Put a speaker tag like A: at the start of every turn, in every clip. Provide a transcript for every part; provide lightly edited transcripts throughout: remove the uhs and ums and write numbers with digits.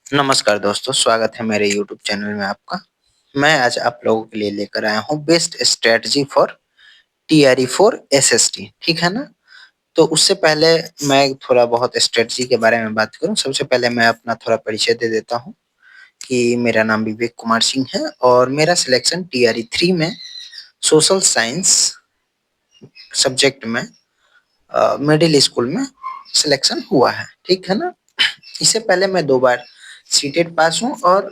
A: नमस्कार दोस्तों, स्वागत है मेरे यूट्यूब चैनल में आपका। मैं आज आप लोगों के लिए लेकर आया हूँ best strategy for TRE for SST, ठीक है ना? तो उससे पहले मैं थोड़ा बहुत स्ट्रेटजी के बारे में बात करूँ। सबसे पहले मैं अपना थोड़ा परिचय दे देता हूँ कि मेरा नाम विवेक कुमार सिंह है और मेरा सिलेक्शन टीआरई 3 में सोशल साइंस सब्जेक्ट में मिडिल स्कूल में सिलेक्शन हुआ है, ठीक है ना? इससे पहले मैं 2 बार सीटेट पास हूँ और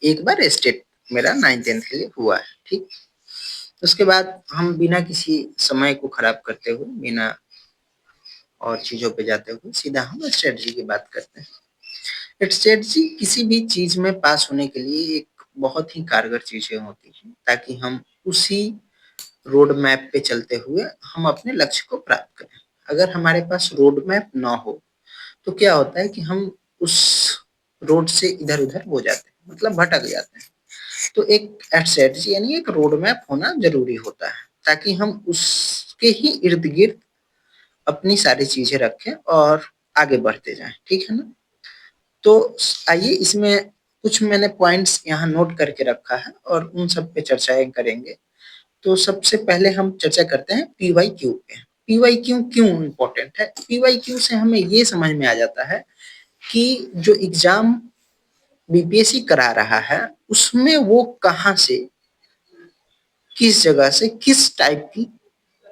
A: एक बार स्टेट मेरा 9th-10th के लिए हुआ है, ठीक। उसके बाद हम बिना किसी समय को खराब करते हुए, बिना और चीजों पे जाते हुए सीधा हम स्ट्रेटजी की बात करते हैं। स्ट्रेटजी किसी भी चीज में पास होने के लिए एक बहुत ही कारगर चीजें होती हैं ताकि हम उसी रोड मैप पे चलते हुए हम अपने लक्ष्य को प्राप्त करें। अगर हमारे पास रोड मैप ना हो तो क्या होता है कि हम उस रोड से इधर-उधर हो जाते हैं, मतलब भटक जाते हैं। तो एक स्ट्रेटजी यानी एक रोड मैप होना जरूरी होता है ताकि हम उसके ही इर्द गिर्द अपनी सारी चीजें रखें और आगे बढ़ते जाएं, ठीक है ना? तो आइए इसमें कुछ मैंने पॉइंट्स यहाँ नोट करके रखा है और उन सब पे चर्चाएं करेंगे। तो सबसे पहले हम चर्चा करते हैं पीवाईक्यू पे। पीवाईक्यू क्यों इम्पोर्टेंट है? पीवाईक्यू से हमें ये समझ में आ जाता है कि जो एग्जाम बीपीएससी करा रहा है उसमें वो कहाँ से, किस जगह से, किस टाइप की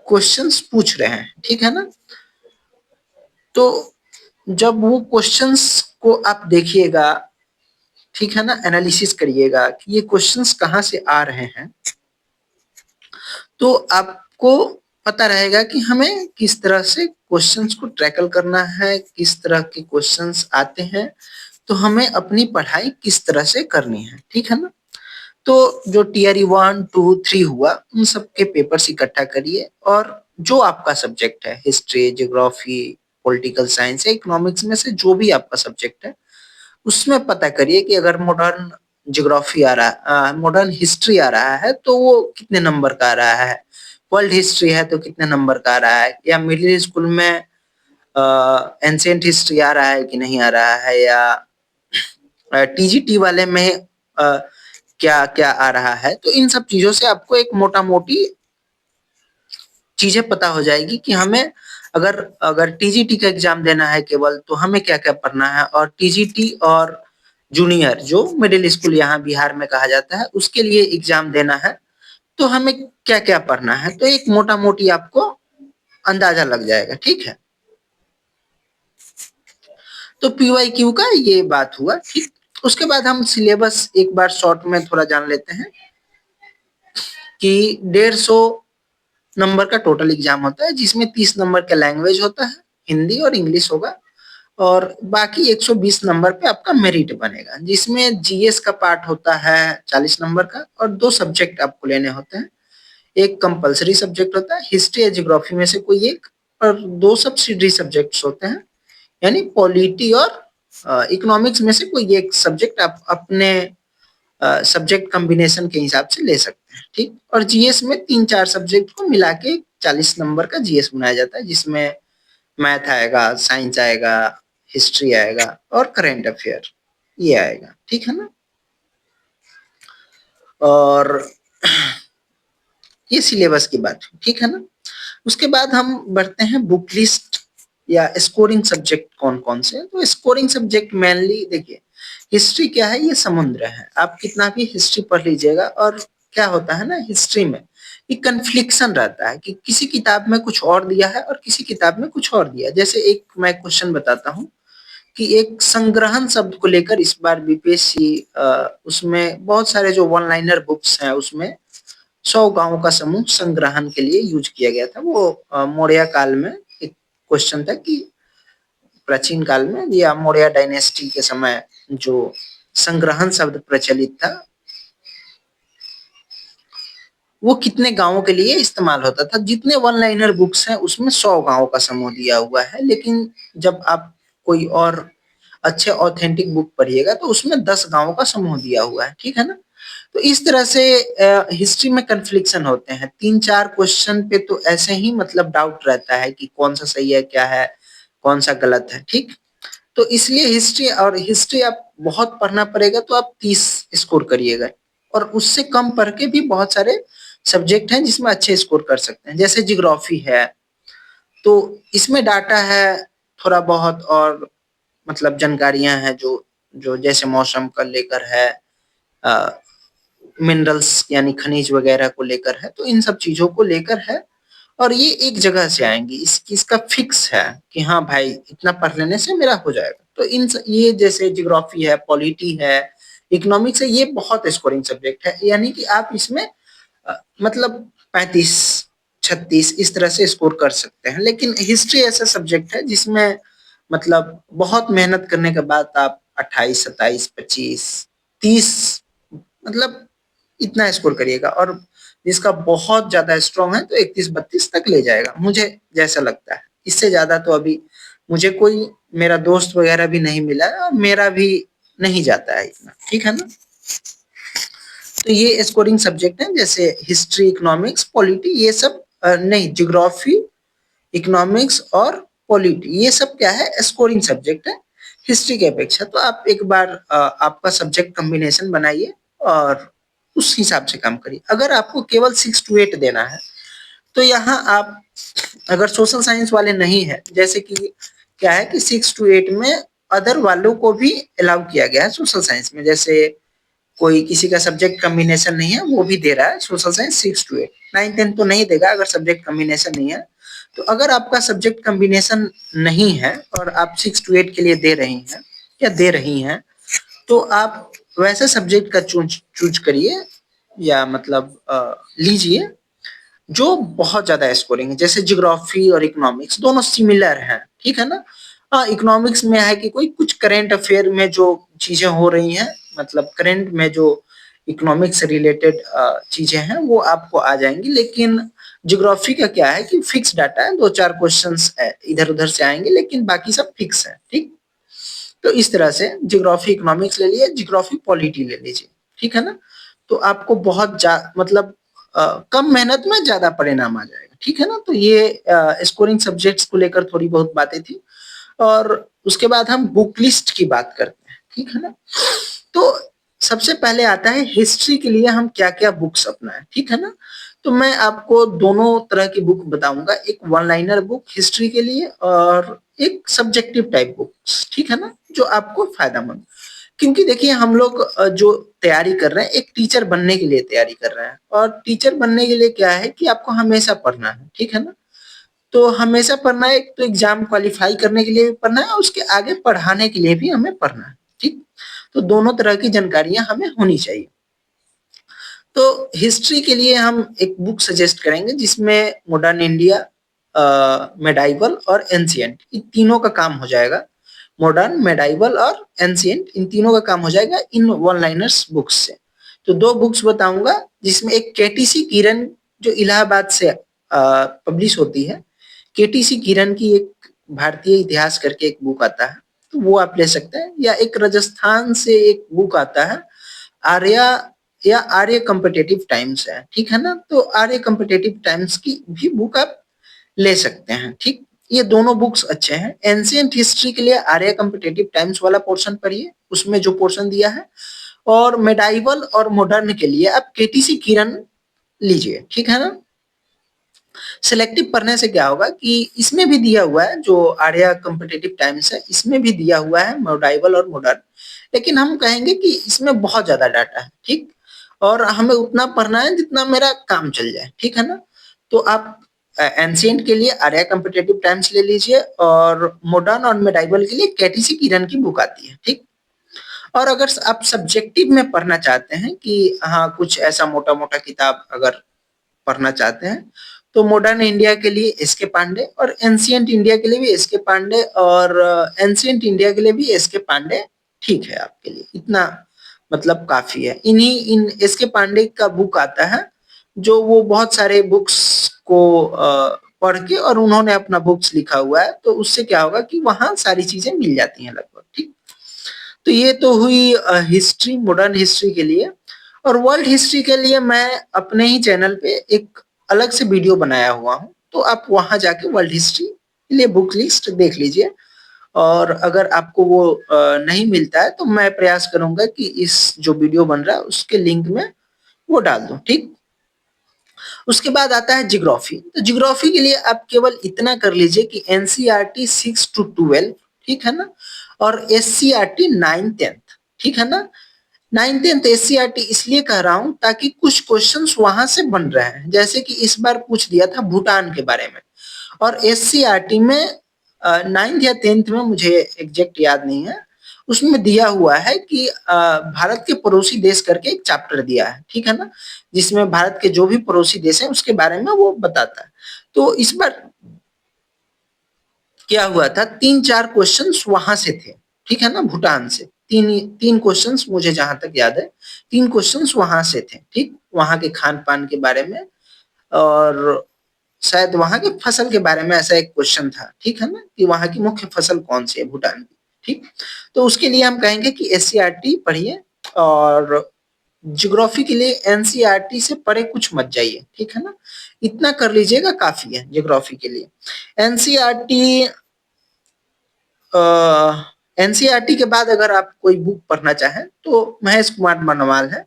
A: क्वेश्चंस पूछ रहे हैं, ठीक है ना? तो जब वो क्वेश्चंस को आप देखिएगा, ठीक है ना, एनालिसिस करिएगा कि ये क्वेश्चंस कहाँ से आ रहे हैं, तो आपको पता रहेगा कि हमें किस तरह से क्वेश्चंस को टैकल करना है, किस तरह के क्वेश्चंस आते हैं, तो हमें अपनी पढ़ाई किस तरह से करनी है, ठीक है ना? तो जो टीआरई 1, 2, 3 हुआ, उन सब के पेपर्स इकट्ठा करिए और जो आपका सब्जेक्ट है, हिस्ट्री, ज्योग्राफी, पॉलिटिकल साइंस या इकोनॉमिक्स में से जो भी आपका सब्जेक्ट है, उसमें पता करिए कि अगर मॉडर्न ज्योग्राफी आ रहा मॉडर्न हिस्ट्री आ रहा है तो वो कितने नंबर का आ रहा है, वर्ल्ड हिस्ट्री है तो कितने नंबर का आ रहा है, या मिडिल स्कूल में एंशिएंट हिस्ट्री आ रहा है कि नहीं आ रहा है, या टीजीटी वाले में क्या क्या आ रहा है। तो इन सब चीजों से आपको एक मोटा मोटी चीजें पता हो जाएगी कि हमें अगर अगर टीजीटी का एग्जाम देना है केवल तो हमें क्या क्या पढ़ना है, और टीजीटी और जूनियर जो मिडिल स्कूल यहाँ बिहार में कहा जाता है उसके लिए एग्जाम देना है तो हमें क्या क्या पढ़ना है, तो एक मोटा मोटी आपको अंदाजा लग जाएगा, ठीक है? तो पीवाईक्यू का ये बात हुआ, ठीक। उसके बाद हम सिलेबस एक बार शॉर्ट में थोड़ा जान लेते हैं कि 150 नंबर का टोटल एग्जाम होता है जिसमें 30 नंबर का लैंग्वेज होता है, हिंदी और इंग्लिश होगा, और बाकी 120 नंबर पे आपका मेरिट बनेगा जिसमें जीएस का पार्ट होता है 40 नंबर का, और 2 सब्जेक्ट आपको लेने होते हैं। एक कंपलसरी सब्जेक्ट होता है हिस्ट्री या ज्योग्राफी में से कोई एक, और 2 सब्सिडरी सब्जेक्ट्स होते हैं यानी पॉलिटी और इकोनॉमिक्स में से कोई एक सब्जेक्ट आप अपने सब्जेक्ट कॉम्बिनेशन के हिसाब से ले सकते हैं, ठीक। और जीएस में 3-4 सब्जेक्ट को मिला के 40 नंबर का जीएस बनाया जाता है जिसमें मैथ आएगा, साइंस आएगा, हिस्ट्री आएगा और करंट अफेयर ये आएगा, ठीक है ना? और ये सिलेबस की बात हुई, ठीक है ना? उसके बाद हम बढ़ते हैं बुक लिस्ट या स्कोरिंग सब्जेक्ट कौन-कौन से हैं। तो स्कोरिंग सब्जेक्ट मेनली देखिए, हिस्ट्री क्या है, ये समुद्र है। आप कितना भी हिस्ट्री पढ़ लीजिएगा, और क्या होता है ना हिस्ट्री में, कि कन्फ्लिक्शन रहता है कि किसी किताब में कुछ और दिया है और किसी किताब में कुछ और दिया है। जैसे एक मैं क्वेश्चन बताता हूँ कि एक संग्रहण शब्द को लेकर इस बार बीपीएससी उसमें बहुत सारे जो वन लाइनर बुक्स हैं उसमें 100 गाँव का समूह संग्रहण के लिए यूज किया गया था। वो मौर्य काल में एक क्वेश्चन था कि प्राचीन काल में या मौर्य डायनेस्टी के समय जो संग्रहण शब्द प्रचलित था वो कितने गाँवों के लिए इस्तेमाल होता था। जितने वन लाइनर बुक्स हैं उसमें 100 गाँव का समूह दिया हुआ है, लेकिन जब आप कोई और अच्छे ऑथेंटिक बुक पढ़िएगा तो उसमें 10 गाँव का समूह दिया हुआ है, ठीक है ना? तो इस तरह से हिस्ट्री में कन्फ्लिक्शन होते हैं। 3-4 क्वेश्चन पे तो ऐसे ही मतलब डाउट रहता है कि कौन सा सही है, क्या है, कौन सा गलत है, ठीक? तो इसलिए हिस्ट्री आप बहुत पढ़ना पड़ेगा, तो आप 30 स्कोर करिएगा, और उससे कम पढ़ के भी बहुत सारे सब्जेक्ट हैं जिसमें अच्छे स्कोर कर सकते हैं। जैसे ज्योग्राफी है, तो इसमें डाटा है थोड़ा बहुत, और मतलब जानकारियां हैं जो जो जैसे मौसम का लेकर है, मिनरल्स यानी खनिज वगैरह को लेकर है, तो इन सब चीजों को लेकर है, और ये एक जगह से आएंगी। इसका फिक्स है कि हाँ भाई इतना पढ़ लेने से मेरा हो जाएगा। तो ये जैसे ज्योग्राफी है, पॉलिटी है, इकोनॉमिक्स है, ये बहुत स्कोरिंग सब्जेक्ट है, यानी कि आप इसमें मतलब 35 36 इस तरह से स्कोर कर सकते हैं। लेकिन हिस्ट्री ऐसा सब्जेक्ट है जिसमें मतलब बहुत मेहनत करने के बाद आप 28 27 25 30 मतलब इतना स्कोर करिएगा, और जिसका बहुत ज्यादा स्ट्रांग है तो 31 32 तक ले जाएगा, मुझे जैसा लगता है। इससे ज्यादा तो अभी मुझे कोई मेरा दोस्त वगैरह भी नहीं मिला है, और मेरा भी नहीं जाता है इतना, ठीक है ना। तो ये स्कोरिंग सब्जेक्ट है, जैसे हिस्ट्री, इकोनॉमिक्स, पॉलिटी, ये सब नहीं, ज्योग्राफी, इकोनॉमिक्स और पॉलिटी, ये सब क्या है, स्कोरिंग सब्जेक्ट है हिस्ट्री के अपेक्षा। तो आप एक बार आपका सब्जेक्ट कॉम्बिनेशन बनाइए और उस हिसाब से काम करिए। अगर आपको केवल 6 to 8 देना है, तो यहाँ आप अगर सोशल साइंस वाले नहीं है, जैसे कि क्या है कि 6 to 8 में अदर वालों को भी अलाउ किया गया है सोशल साइंस में। जैसे कोई किसी का सब्जेक्ट कॉम्बिनेशन नहीं है, वो भी दे रहा है सोशल साइंस 6 to 8। 9 10 तो नहीं देगा अगर सब्जेक्ट कॉम्बिनेशन नहीं है। तो अगर आपका सब्जेक्ट कॉम्बिनेशन नहीं है और आप 6 to 8 के लिए दे रही हैं या दे रही हैं, तो आप वैसे सब्जेक्ट का चूज करिए, या मतलब लीजिए जो बहुत ज्यादा स्कोरिंग है। जैसे ज्योग्राफी और इकोनॉमिक्स दोनों सिमिलर हैं, ठीक है ना। हाँ, इकोनॉमिक्स में है कि कोई कुछ करेंट अफेयर में जो चीजें हो रही हैं, मतलब करंट में जो इकोनॉमिक्स से रिलेटेड चीजें हैं वो आपको आ जाएंगी। लेकिन ज्योग्राफी का क्या है कि फिक्स डाटा है, 2 4 क्वेश्चंस इधर उधर से आएंगे, लेकिन बाकी सब फिक्स है, ठीक। तो इस तरह से ज्योग्राफी इकोनॉमिक्स ले लिए, ज्योग्राफी पॉलिटी ले लीजिए, ठीक है ना। तो आपको मतलब कम मेहनत में ज्यादा परिणाम आ जाएगा, ठीक है ना। तो ये स्कोरिंग सब्जेक्ट्स को लेकर थोड़ी बहुत बातें थी, और उसके बाद हम बुक लिस्ट की बात करते हैं, ठीक है ना। तो सबसे पहले आता है हिस्ट्री के लिए हम क्या क्या बुक्स अपनाएं, ठीक है ना। तो मैं आपको दोनों तरह की बुक बताऊंगा, एक वन लाइनर बुक हिस्ट्री के लिए और एक सब्जेक्टिव टाइप बुक्स, ठीक है ना, जो आपको फायदेमंद। क्योंकि देखिए हम लोग जो तैयारी कर रहे हैं, एक टीचर बनने के लिए तैयारी कर रहे हैं, और टीचर बनने के लिए क्या है कि आपको हमेशा पढ़ना है, ठीक है ना। तो हमेशा पढ़ना है, एक तो एग्जाम क्वालिफाई करने के लिए भी पढ़ना है, और उसके आगे पढ़ाने के लिए भी हमें पढ़ना है, ठीक। तो दोनों तरह की जानकारियां हमें होनी चाहिए। तो हिस्ट्री के लिए हम एक बुक सजेस्ट करेंगे जिसमें मॉडर्न इंडिया, मेडाइवल और एंशिएंट, इन तीनों का काम हो जाएगा। मॉडर्न, मेडाइवल और एंशिएंट, इन तीनों का काम हो जाएगा इन वन लाइनर्स बुक्स से। तो 2 बुक्स बताऊंगा, जिसमें एक केटीसी किरण जो इलाहाबाद से पब्लिश होती है। केटीसी किरण की एक भारतीय इतिहास करके एक बुक आता है, तो वो आप ले सकते हैं। या एक राजस्थान से एक बुक आता है, आर्या, या आर्य कॉम्पिटिटिव टाइम्स है, ठीक है ना। तो आर्य कॉम्पिटिटिव टाइम्स की भी बुक आप ले सकते हैं, ठीक। ये दोनों बुक्स अच्छे हैं। एंशिएंट हिस्ट्री के लिए आर्य कॉम्पिटिटिव टाइम्स वाला पोर्शन पढ़िए, उसमें जो पोर्शन दिया है। और मेडाइवल और मॉडर्न के लिए आप केटीसी किरण लीजिए, ठीक है ना। सिलेक्टिव पढ़ने से क्या होगा कि इसमें भी दिया हुआ है, जो आर्या कॉम्पिटिटिव टाइम्स है इसमें भी दिया हुआ है मेडाइवल और मॉडर्न, लेकिन हम कहेंगे कि इसमें बहुत ज्यादा डाटा है, ठीक। और हमें उतना पढ़ना है जितना मेरा काम चल जाए, ठीक है ना। तो आप एंशिएंट के लिए आर्या कॉम्पिटिटिव टाइम्स ले लीजिए, और मॉडर्न और मेडाइवल के लिए केटीसी किरण की बुक आती है, ठीक। और अगर आप सब्जेक्टिव में पढ़ना चाहते हैं कि हाँ कुछ ऐसा मोटा मोटा किताब अगर पढ़ना चाहते हैं, तो मॉडर्न इंडिया के लिए एस के पांडे, और एंशिएंट इंडिया के लिए भी एस के पांडे, और एंशिएंट इंडिया के लिए भी एस के पांडे ठीक है आपके लिए, इतना मतलब काफी है। इन एस के पांडे का बुक आता है, जो वो बहुत सारे बुक्स को पढ़ के और उन्होंने अपना बुक्स लिखा हुआ है, तो उससे क्या होगा कि वहां सारी चीजें मिल जाती हैं लगभग, ठीक। तो ये तो हुई हिस्ट्री, मॉडर्न हिस्ट्री के लिए। और वर्ल्ड हिस्ट्री के लिए मैं अपने ही चैनल पे एक अलग से वीडियो बनाया हुआ हूँ, तो आप वहां जाके वर्ल्ड हिस्ट्री के लिए बुक लिस्ट देख लीजिए। और अगर आपको वो नहीं मिलता है तो मैं प्रयास करूंगा कि इस जो वीडियो बन रहा है उसके लिंक में वो डाल दूं, ठीक। उसके बाद आता है ज्योग्राफी। तो ज्योग्राफी के लिए आप केवल इतना कर लीजिए कि एनसीईआरटी 6 to 12, ठीक है ना, और एससीईआरटी 9th 10th, ठीक है ना। 9th 10th एससीईआरटी इसलिए कह रहा हूं ताकि कुछ क्वेश्चंस वहां से बन रहे हैं, जैसे कि इस बार पूछ दिया था भूटान के बारे में, और एससीईआरटी में 9th या 10th में, मुझे एग्जैक्ट याद नहीं है, उसमें दिया हुआ है कि भारत के पड़ोसी देश करके एक चैप्टर दिया है, ठीक है ना, जिसमें भारत के जो भी पड़ोसी देश हैं उसके बारे में वो बताता है। तो इस बार क्या हुआ था, 3-4 क्वेश्चंस वहां से थे, ठीक है ना, भूटान से तीन तीन क्वेश्चंस मुझे जहां तक याद है, 3 क्वेश्चंस वहां से थे, ठीक, वहां के खान पान के बारे में, और शायद वहां की फसल के बारे में ऐसा एक क्वेश्चन था, ठीक है ना, कि वहां की मुख्य फसल कौन सी है भूटान की, ठीक। तो उसके लिए हम कहेंगे कि एससीईआरटी पढ़िए, और ज्योग्राफी के लिए एनसीईआरटी से परे कुछ मत जाइए, ठीक है ना, इतना कर लीजिएगा काफी है ज्योग्राफी के लिए। एनसीईआरटी एनसीईआरटी के बाद अगर आप कोई बुक पढ़ना चाहें तो महेश कुमार बनवाल है,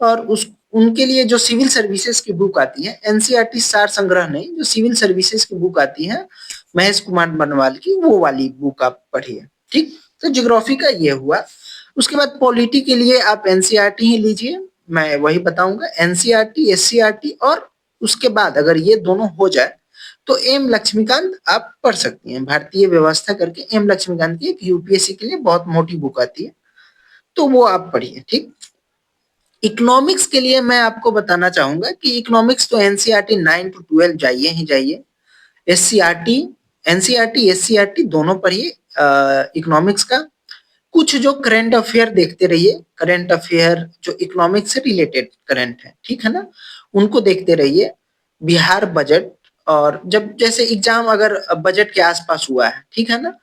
A: और उस उनके लिए जो सिविल सर्विसेज की बुक आती है, एनसीईआरटी सार संग्रह नहीं, जो सिविल सर्विसेज की बुक आती है महेश कुमार बनवाल की, वो वाली बुक आप पढ़िए, ठीक। तो ज्योग्राफी का ये हुआ। उसके बाद पॉलिटी के लिए आप एनसीईआरटी ही लीजिए, मैं वही बताऊंगा, एनसीईआरटी, एससीईआरटी, और उसके बाद अगर ये दोनों हो जाए तो एम लक्ष्मीकांत आप पढ़ सकती हैं, भारतीय व्यवस्था करके एम लक्ष्मीकांत की एक यूपीएससी के लिए बहुत मोटी बुक आती है, तो वो आप पढ़िए, ठीक। इकोनॉमिक्स के लिए मैं आपको बताना चाहूंगा कि इकोनॉमिक्स तो एनसीईआरटी 9 to 12 जाइए ही जाइए, एससीईआरटी, एनसीईआरटी एससीईआरटी दोनों पढ़िए इकोनॉमिक्स का। कुछ जो करंट अफेयर देखते रहिए, करंट अफेयर जो इकोनॉमिक्स से रिलेटेड करंट है, ठीक है ना, उनको देखते रहिए। बिहार बजट, और जब जैसे एग्जाम अगर बजट के आसपास हुआ है, ठीक है ना,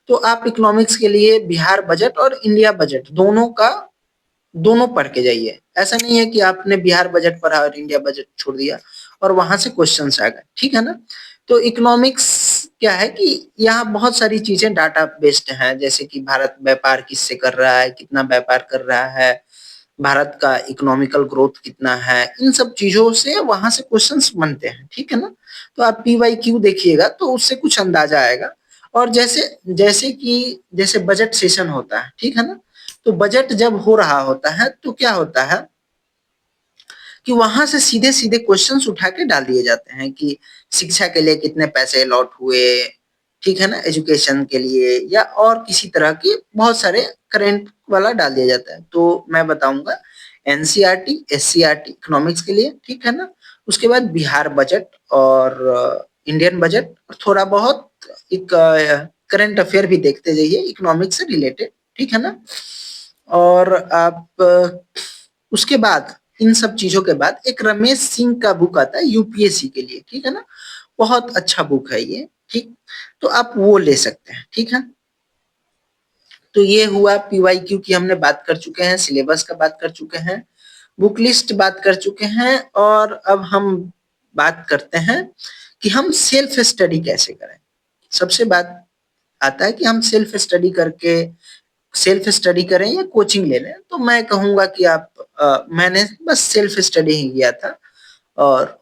A: तो आप इकोनॉमिक्स के लिए बिहार बजट और इंडिया बजट दोनों का, दोनों पढ़ के जाइए। ऐसा नहीं है कि आपने बिहार बजट पढ़ा और इंडिया बजट छोड़ दिया और वहां से क्वेश्चंस आ गए, ठीक है ना। तो इकोनॉमिक्स क्या है कि यहाँ बहुत सारी चीजें डाटा बेस्ड हैं, जैसे कि भारत व्यापार किससे कर रहा है, कितना व्यापार कर रहा है, भारत का इकोनॉमिकल ग्रोथ कितना है, इन सब चीजों से वहां से क्वेश्चंस बनते हैं, ठीक है ना। तो आप पीवाईक्यू देखिएगा तो उससे कुछ अंदाजा आएगा। और जैसे जैसे कि जैसे बजट सेशन होता है, ठीक है ना, तो बजट जब हो रहा होता है तो क्या होता है कि वहां से सीधे सीधे क्वेश्चंस उठा के डाल दिए जाते हैं कि शिक्षा के लिए कितने पैसे अलॉट हुए, ठीक है ना, एजुकेशन के लिए या और किसी तरह की बहुत सारे करंट वाला डाल दिया जाता है। तो मैं बताऊंगा एनसीईआरटी एससीईआरटी इकोनॉमिक्स के लिए, ठीक है ना। उसके बाद बिहार बजट और इंडियन बजट, और थोड़ा बहुत एक करंट अफेयर भी देखते जाइए इकोनॉमिक्स से रिलेटेड, ठीक है ना। और आप उसके बाद इन सब चीजों के बाद एक रमेश सिंह का बुक आता है यूपीएससी के लिए, ठीक है ना, बहुत अच्छा बुक है ये, ठीक। तो आप वो ले सकते हैं, ठीक है। तो ये हुआ पीवाईक्यू की हमने बात कर चुके हैं, सिलेबस का बात कर चुके हैं, बुक लिस्ट बात कर चुके हैं, और अब हम बात करते हैं कि हम सेल्फ स्टडी कैसे करें। सबसे बात आता है कि हम सेल्फ स्टडी करें या कोचिंग ले लें। तो मैं कहूंगा कि आप मैंने बस सेल्फ स्टडी ही किया था, और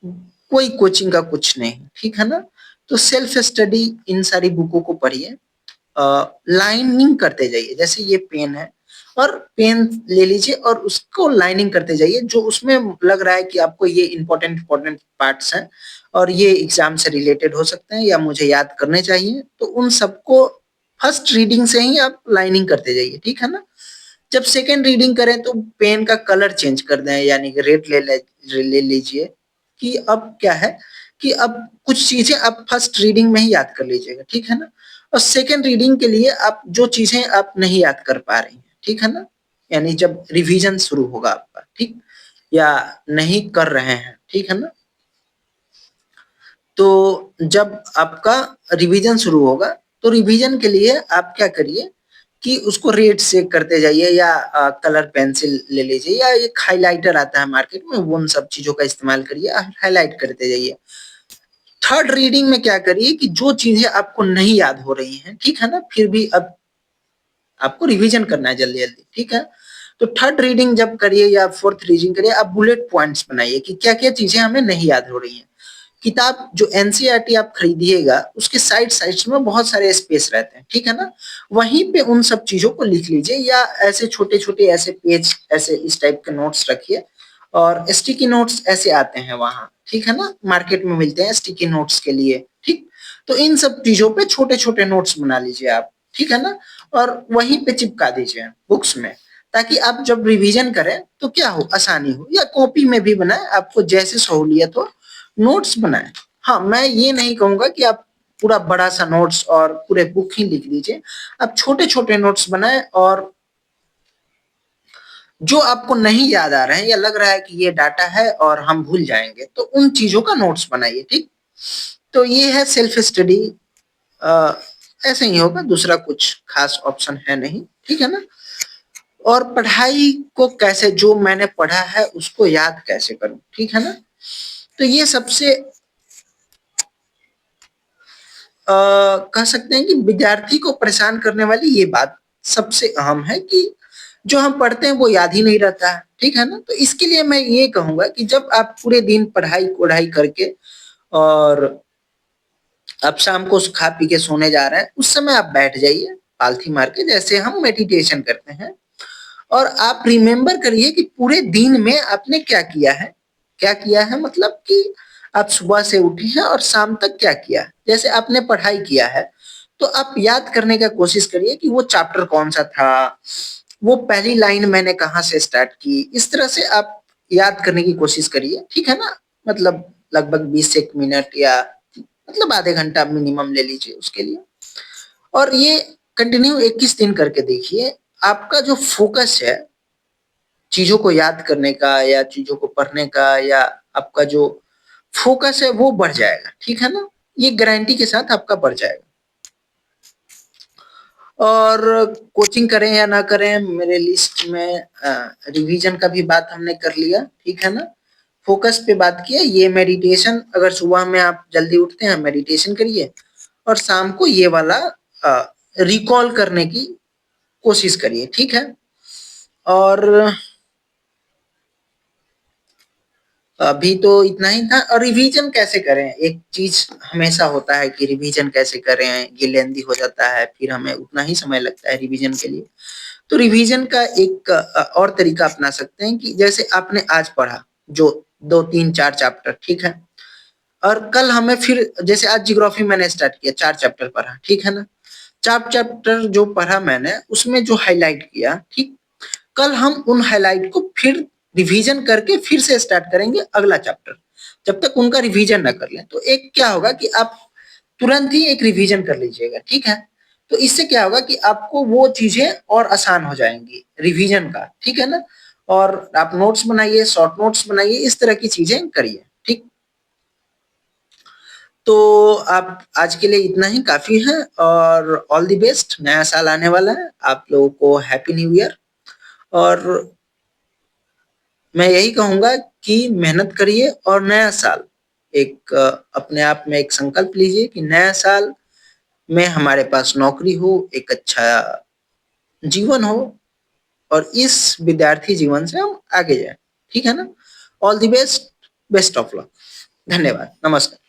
A: कोई कोचिंग का कुछ नहीं, ठीक है ना। तो सेल्फ स्टडी इन सारी बुकों को पढ़िए, लाइनिंग करते जाइए, जैसे ये पेन है, और पेन ले लीजिए और उसको लाइनिंग करते जाइए, जो उसमें लग रहा है कि आपको ये इंपॉर्टेंट इंपॉर्टेंट पार्ट्स हैं और ये एग्जाम से रिलेटेड हो सकते हैं या मुझे याद करने चाहिए, तो उन सबको फर्स्ट रीडिंग से ही आप लाइनिंग करते जाइए, ठीक है ना। जब सेकेंड रीडिंग करें तो पेन का कलर चेंज कर दें, यानी कि रेड ले लीजिए, कि अब क्या है कि अब कुछ चीजें आप फर्स्ट रीडिंग में ही याद कर लीजिएगा, ठीक है ना। और सेकेंड रीडिंग के लिए आप जो चीजें आप नहीं याद कर पा रही हैं, ठीक है ना, यानी जब रिवीजन शुरू होगा आपका, ठीक, या नहीं कर रहे हैं, ठीक है ना, तो जब आपका रिवीजन शुरू होगा तो रिवीजन के लिए आप क्या करिए कि उसको रेड से करते जाइए, या कलर पेंसिल ले लीजिए, या एक हाइलाइटर आता है मार्केट में, वो उन सब चीजों का इस्तेमाल करिए, हाईलाइट करते जाइए। थर्ड रीडिंग में क्या करिए कि जो चीजें आपको नहीं याद हो रही हैं, ठीक है ना, फिर भी अब आपको रिवीजन करना है जल्दी जल्दी, ठीक है। तो थर्ड रीडिंग जब करिए या फोर्थ रीडिंग करिए, आप बुलेट पॉइंट्स बनाइए कि क्या क्या चीजें हमें नहीं याद हो रही हैं। किताब जो एनसीईआरटी आप खरीदिएगा उसके साइड साइड्स में बहुत सारे स्पेस रहते हैं, ठीक है ना, वहीं पे उन सब चीजों को लिख लीजिए, या ऐसे छोटे छोटे ऐसे पेज ऐसे इस टाइप के नोट्स रखिए, और स्टिकी नोट्स ऐसे आते हैं वहां, ठीक है ना, मार्केट में मिलते हैं स्टिकी नोट्स के लिए, ठीक। तो इन सब चीजों पे छोटे छोटे नोट्स बना लीजिए आप, ठीक है ना, और वहीं पे चिपका दीजिए बुक्स में, ताकि आप जब रिवीजन करें तो क्या हो, आसानी हो, या कॉपी में भी बनाए, आपको जैसे सहूलियत हो नोट्स बनाए। हाँ, मैं ये नहीं कहूंगा कि आप पूरा बड़ा सा नोट्स और पूरे बुक ही लिख दीजिए, आप छोटे छोटे नोट्स बनाए, और जो आपको नहीं याद आ रहे हैं या लग रहा है कि ये डाटा है और हम भूल जाएंगे, तो उन चीजों का नोट्स बनाइए, ठीक। तो ये है सेल्फ स्टडी, ऐसे ही होगा, दूसरा कुछ खास ऑप्शन है नहीं, ठीक है ना। और पढ़ाई को कैसे, जो मैंने पढ़ा है उसको याद कैसे करूं, ठीक है ना। तो ये सबसे कह सकते हैं कि विद्यार्थी को परेशान करने वाली ये बात सबसे अहम है कि जो हम पढ़ते हैं वो याद ही नहीं रहता है, ठीक है ना। तो इसके लिए मैं ये कहूंगा कि जब आप पूरे दिन पढ़ाई कोढ़ाई करके और अब शाम को खा पी के सोने जा रहे हैं, उस समय आप बैठ जाइए पालथी मार के, जैसे हम मेडिटेशन करते हैं, और आप रिमेम्बर करिए कि पूरे दिन में आपने क्या किया है, क्या किया है, मतलब कि आप सुबह से उठे हैं और शाम तक क्या किया है। जैसे आपने पढ़ाई किया है तो आप याद करने का कोशिश करिए कि वो चैप्टर कौन सा था, वो पहली लाइन मैंने कहाँ से स्टार्ट की, इस तरह से आप याद करने की कोशिश करिए, ठीक है ना। मतलब लगभग 20 एक मिनट, या मतलब आधे घंटा मिनिमम ले लीजिए उसके लिए, और ये कंटिन्यू 21 दिन करके देखिए, आपका जो फोकस है चीजों को याद करने का या चीजों को पढ़ने का, या आपका जो फोकस है वो बढ़ जाएगा, ठीक है ना, ये गारंटी के साथ आपका बढ़ जाएगा। और कोचिंग करें या ना करें, मेरे लिस्ट में रिवीजन का भी बात हमने कर लिया, ठीक है ना, फोकस पे बात किया, ये मेडिटेशन, अगर सुबह में आप जल्दी उठते हैं मेडिटेशन करिए, और शाम को ये वाला रिकॉल करने की कोशिश करिए, ठीक है। और अभी तो इतना ही था। और रिवीजन कैसे करें, एक चीज हमेशा होता है कि रिवीजन कैसे करें, ये लेंदी हो जाता है, फिर हमें उतना ही समय लगता है रिवीजन के लिए। तो रिवीजन का एक और तरीका अपना सकते हैं कि जैसे आपने आज पढ़ा जो 2 3 4 चैप्टर, ठीक है, और कल हमें फिर, जैसे आज जियोग्राफी मैंने स्टार्ट किया, 4 चैप्टर पढ़ा, ठीक है ना, 4 चैप्टर जो पढ़ा मैंने उसमें जो हाईलाइट किया, ठीक, कल हम उन हाईलाइट को फिर रिवीजन करके फिर से स्टार्ट करेंगे अगला चैप्टर, जब तक उनका रिवीजन ना कर लें। तो एक क्या होगा कि आप तुरंत ही एक रिवीजन कर लीजिएगा, ठीक है। तो इससे क्या होगा कि आपको वो चीजें और आसान हो जाएंगी रिवीजन का, ठीक है ना। और आप नोट्स बनाइए, शॉर्ट नोट्स बनाइए, इस तरह की चीजें करिए, ठीक। तो आप आज के लिए इतना ही काफी है, और ऑल द बेस्ट, नया साल आने वाला है, आप लोगों को हैप्पी न्यू ईयर। और मैं यही कहूंगा कि मेहनत करिए, और नया साल एक अपने आप में एक संकल्प लीजिए कि नया साल में हमारे पास नौकरी हो, एक अच्छा जीवन हो, और इस विद्यार्थी जीवन से हम आगे जाएं, ठीक है ना। All the best, best of luck, धन्यवाद, नमस्कार।